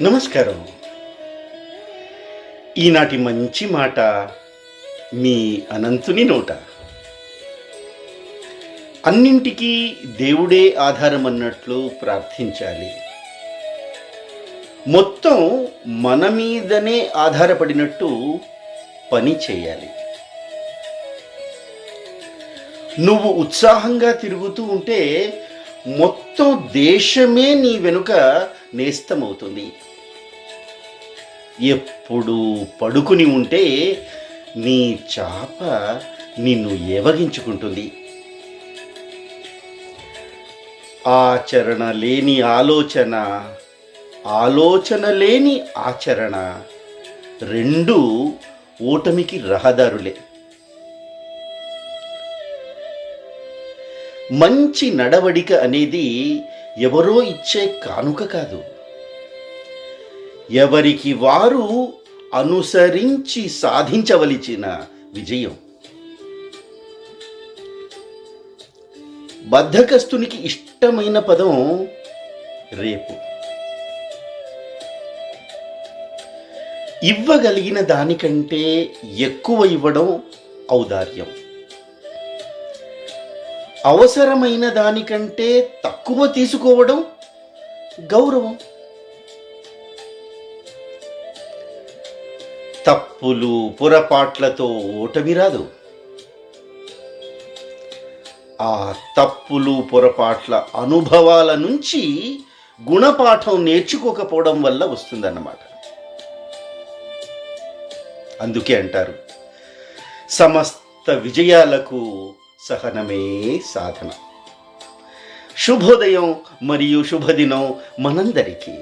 నమస్కారం. ఈనాటి మంచి మాట మీ అనంతుని నోట. అన్నింటికీ దేవుడే ఆధారం అన్నట్లు ప్రార్థించాలి. మొత్తం మన మీదనే ఆధారపడినట్టు పని చేయాలి. నువ్వు ఉత్సాహంగా తిరుగుతూ ఉంటే మొత్తం దేశమే నీ వెనుక నేస్తమవుతుంది. ఎప్పుడు పడుకుని ఉంటే నీ చాప నిన్ను ఏవగించుకుంటుంది. ఆచరణ లేని ఆలోచన, ఆలోచన లేని ఆచరణ రెండు ఓటమికి రహదారులే. మంచి నడవడిక అనేది ఎవరో ఇచ్చే కానుక కాదు, ఎవరికి వారు అనుసరించి సాధించవలసిన విజయం. బద్ధకస్తునికి ఇష్టమైన పదం రేపు. ఇవ్వగలిగిన దానికంటే ఎక్కువ ఇవ్వడం ఔదార్యం. అవసరమైన దానికంటే తక్కువ తీసుకోవడం గౌరవం. తప్పులు పొరపాట్లతో ఓటమి రాదు. ఆ తప్పులు పొరపాట్ల అనుభవాల నుంచి గుణపాఠం నేర్చుకోకపోవడం వల్ల వస్తుందన్నమాట. అందుకే అంటారు, సమస్త విజయాలకు సహనమే సాధన. శుభోదయం మరియు శుభదినం మనందరికీ.